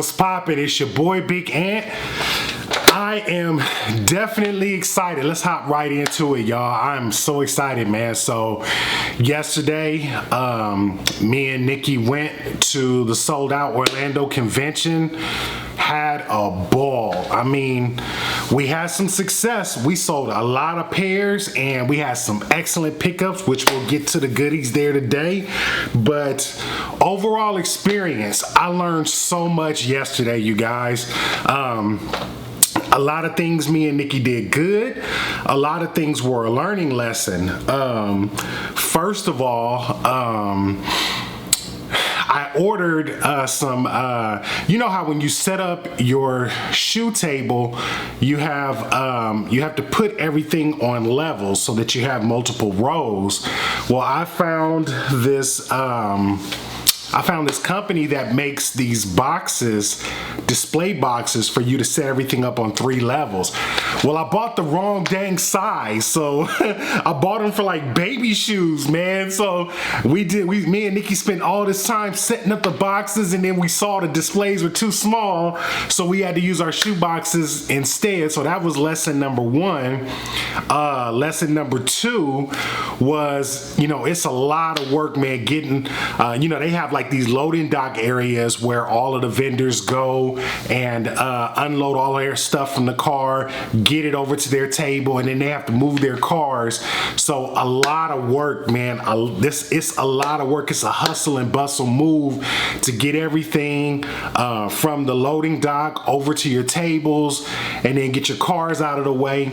What's poppin'? It's your boy Big Ant. I am definitely excited. Let's hop right into it, y'all. I'm so excited, man. So yesterday, me and Nikki went to the sold out Orlando convention. Had a ball. I mean, we had some success. We sold a lot of pairs and we had some excellent pickups, which we'll get to the goodies there today. But overall experience, I learned so much yesterday, you guys. A lot of things me and Nikki did good. A lot of things were a learning lesson. First of all, I ordered you know how when you set up your shoe table, you have to put everything on levels so that you have multiple rows. Well, I found this company that makes these boxes, display boxes for you to set everything up on 3 levels. Well, I bought the wrong dang size, so I bought them for like baby shoes, man. So me and Nikki spent all this time setting up the boxes, and then we saw the displays were too small, so we had to use our shoe boxes instead. So that was lesson number 1. Lesson number 2 was, it's a lot of work, man, getting, they have like these loading dock areas where all of the vendors go and unload all their stuff from the car, get it over to their table, and then they have to move their cars. So a lot of work, man. It's a lot of work. It's a hustle and bustle move to get everything from the loading dock over to your tables and then get your cars out of the way.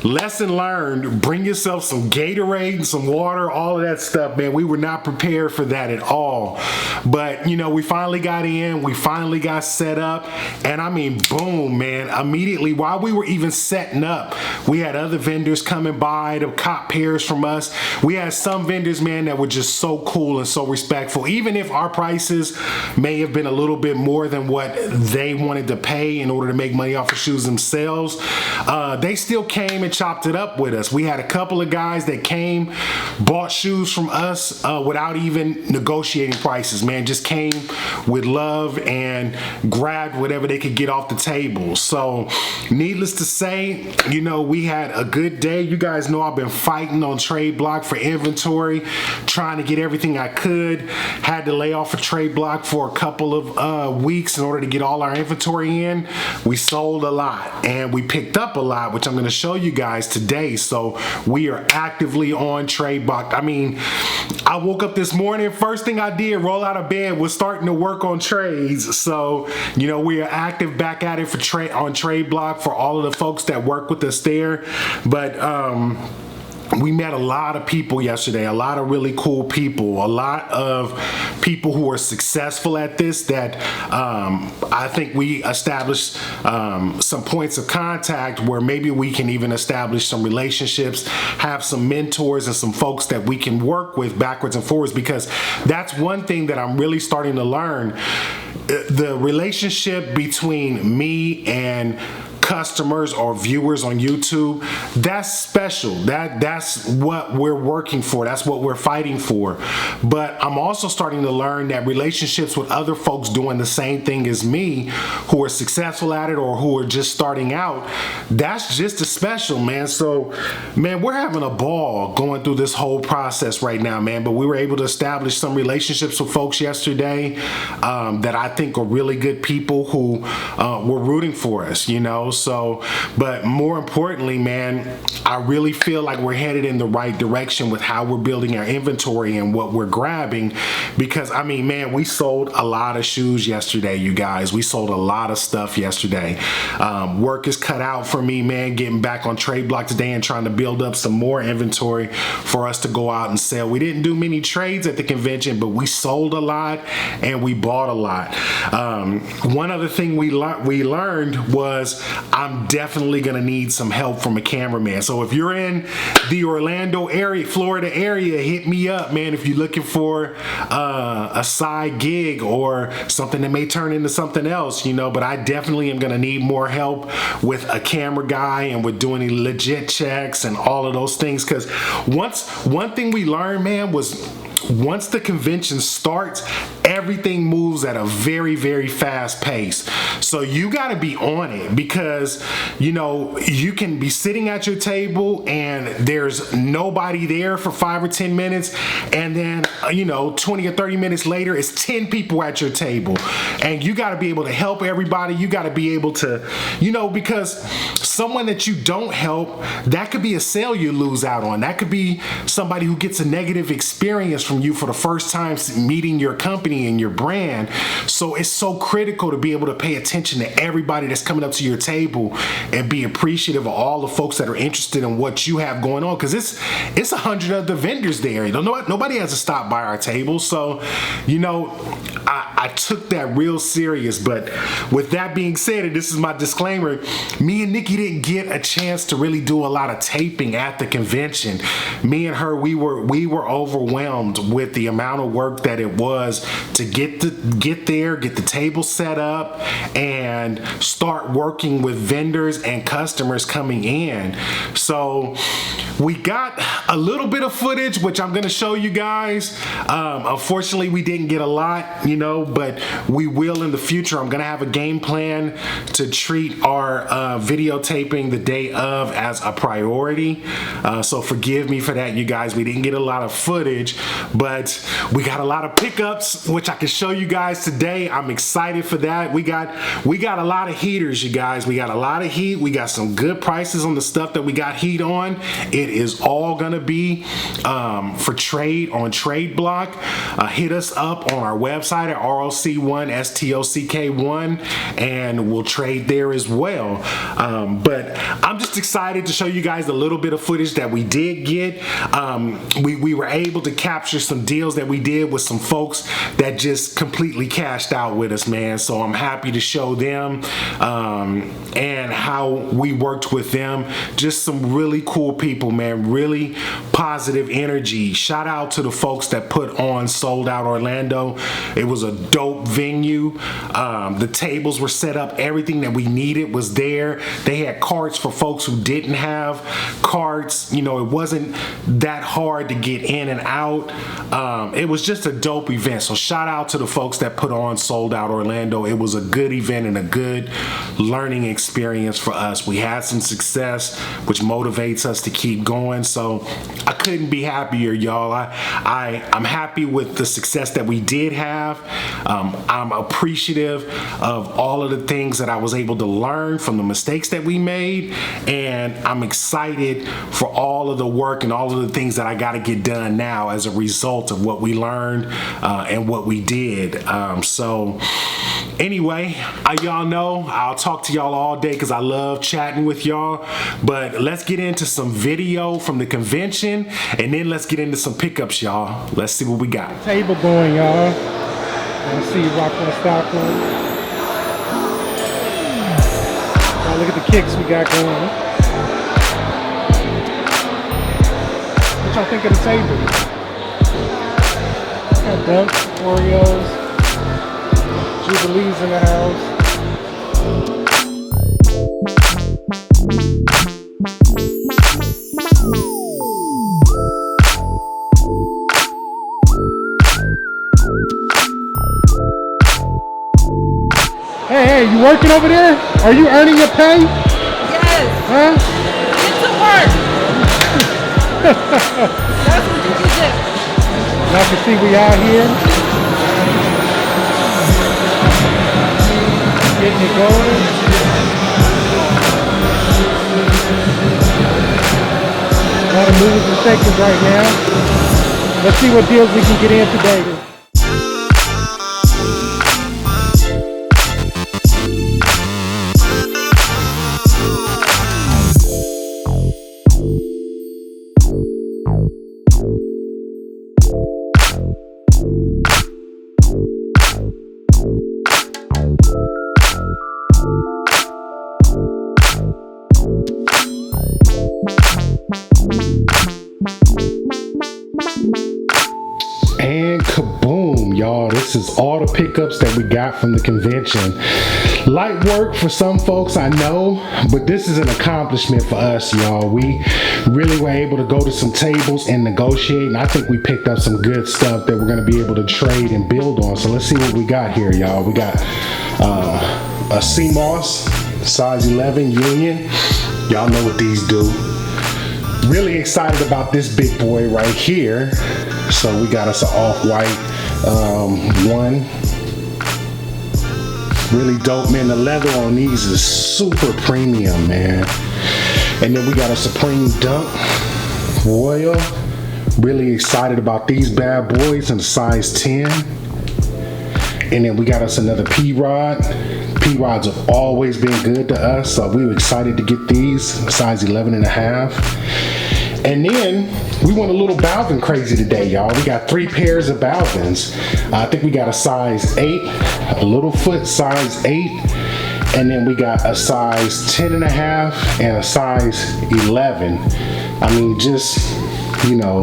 Lesson learned, bring yourself some Gatorade and some water, all of that stuff, man. We were not prepared for that at all. But, we finally got in, we finally got set up, and I mean, boom, man. Immediately, while we were even setting up, we had other vendors coming by to cop pairs from us. We had some vendors, man, that were just so cool and so respectful. Even if our prices may have been a little bit more than what they wanted to pay in order to make money off of shoes themselves, they still came and chopped it up with us. We had a couple of guys that came, bought shoes from us without even negotiating prices, man. Just came with love and grabbed whatever they could get off the table. So needless to say, we had a good day. You guys know I've been fighting on Trade Block for inventory, trying to get everything I could. Had to lay off a Trade Block for a couple of weeks in order to get all our inventory in. We sold a lot and we picked up a lot, which I'm going to show you guys today. So we are actively on Trade Block. I mean, I woke up this morning, first thing I did, roll out of bed, was starting to work on trades. So, we are active back at it on Trade Block for all of the folks that work with us there. But we met a lot of people yesterday, a lot of really cool people, a lot of people who are successful at this that I think we established some points of contact where maybe we can even establish some relationships, have some mentors and some folks that we can work with backwards and forwards, because that's one thing that I'm really starting to learn. The relationship between me and customers or viewers on YouTube, that's special. That's what we're working for. That's what we're fighting for. But I'm also starting to learn that relationships with other folks doing the same thing as me, who are successful at it or who are just starting out, that's just as special, man. So, man, we're having a ball going through this whole process right now, man. But we were able to establish some relationships with folks yesterday that I think are really good people who were rooting for us, So, but more importantly, man, I really feel like we're headed in the right direction with how we're building our inventory and what we're grabbing, because I mean, man, we sold a lot of shoes yesterday, you guys. We sold a lot of stuff yesterday. Work is cut out for me, man, getting back on Trade Block today and trying to build up some more inventory for us to go out and sell. We didn't do many trades at the convention, but we sold a lot and we bought a lot. One other thing we learned was I'm definitely gonna need some help from a cameraman. So if you're in the Orlando area, Florida area, hit me up, man, if you're looking for a side gig or something that may turn into something else, but I definitely am gonna need more help with a camera guy and with doing legit checks and all of those things. Because one thing we learned, man, was once the convention starts, everything moves at a very, very fast pace. So you got to be on it, because you can be sitting at your table and there's nobody there for 5 or 10 minutes, and then 20 or 30 minutes later it's 10 people at your table, and you got to be able to help everybody. You got to be able to, because someone that you don't help, that could be a sale you lose out on. That could be somebody who gets a negative experience from you for the first time meeting your company and your brand. So it's so critical to be able to pay attention to everybody that's coming up to your table and be appreciative of all the folks that are interested in what you have going on, because it's 100 other vendors there. Nobody has to stop by our table. So I took that real serious. But with that being said, and this is my disclaimer, me and Nikki didn't get a chance to really do a lot of taping at the convention. Me and her, we were overwhelmed with the amount of work that it was to get there, get the table set up, and start working with vendors and customers coming in. So we got a little bit of footage, which I'm going to show you guys. Unfortunately, we didn't get a lot, but we will in the future. I'm going to have a game plan to treat our videotaping the day of as a priority. So forgive me for that, you guys. We didn't get a lot of footage, but we got a lot of pickups, which I can show you guys today. I'm excited for that. We got a lot of heaters, you guys. We got a lot of heat. We got some good prices on the stuff that we got heat on. It is all gonna be for trade on Trade Block. Hit us up on our website at ROC1 STOCK1, and we'll trade there as well. But I'm just excited to show you guys a little bit of footage that we did get. We were able to capture some deals that we did with some folks that just completely cashed out with us, man. So I'm happy to show them and how we worked with them. Just some really cool people, man. Really positive energy. Shout out to the folks that put on Sold Out Orlando. It was a dope venue. The tables were set up. Everything that we needed was there. They had carts for folks who didn't have carts. It wasn't that hard to get in and out. It was just a dope event. So shout out to the folks that put on Sold Out Orlando. It was a good event and a good learning experience for us. We had some success, which motivates us to keep going. So I couldn't be happier, y'all. I'm happy with the success that we did have. I'm appreciative of all of the things that I was able to learn from the mistakes that we made, and I'm excited for all of the work and all of the things that I got to get done now as a result of what we learned and what we did. So anyway, y'all know I'll talk to y'all all day because I love chatting with y'all, but let's get into some video from the convention, and then let's get into some pickups, y'all. Let's see what we got. Table going, y'all. Let's see Rockland Stockland. Now look at the kicks we got going. What y'all think of the table? Got Dunks, Oreos, Jubilees in the house. Hey, you working over there? Are you earning your pay? Yes. Huh? Get to work. That's what you do. Y'all can see we out here. Getting it going. A lot of movers and shakers right now. Let's see what deals we can get in today. And kaboom. this is all the pickups that we got from the convention. Light work for some folks, I know, but this is an accomplishment for us, y'all. We really were able to go to some tables and negotiate, and I think we picked up some good stuff that we're gonna be able to trade and build on. So let's see what we got here, y'all. We got a CMOS size 11 Union. Y'all know what these do. Really excited about this big boy right here. So we got us an off-white one. Really dope, man. The leather on these is super premium, man. And then we got a Supreme Dunk Royal. Really excited about these bad boys in size 10. And then we got us another P-Rod. P-Rods have always been good to us, so we were excited to get these, size 11.5. And then we went a little Balvin crazy today, y'all. We got 3 pairs of Balvins. I think we got a size 8, a little foot size 8, and then we got a size 10.5 and a size 11. I mean, just, you know,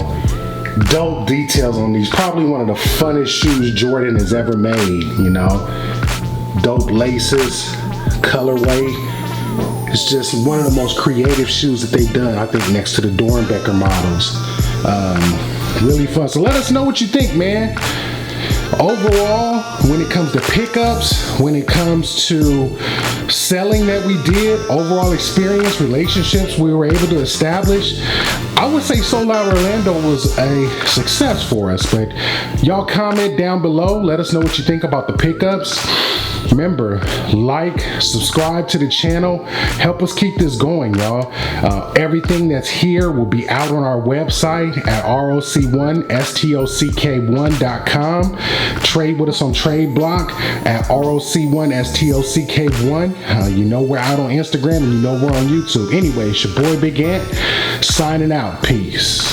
dope details on these. Probably one of the funnest shoes Jordan has ever made, you know. Dope laces, colorway. It's just one of the most creative shoes that they've done, I think, next to the Dornbecker models. Really fun. So let us know what you think, man. Overall, when it comes to pickups, when it comes to selling that we did, overall experience, relationships we were able to establish, I would say Sold Out Orlando was a success for us. But y'all comment down below. Let us know what you think about the pickups. Remember, like, subscribe to the channel. Help us keep this going, y'all. Everything that's here will be out on our website at ROC1STOCK1.com. Trade with us on Trade Block at ROC1STOCK1. You know we're out on Instagram and you know we're on YouTube. Anyway, it's your boy Big Ant signing out. Peace.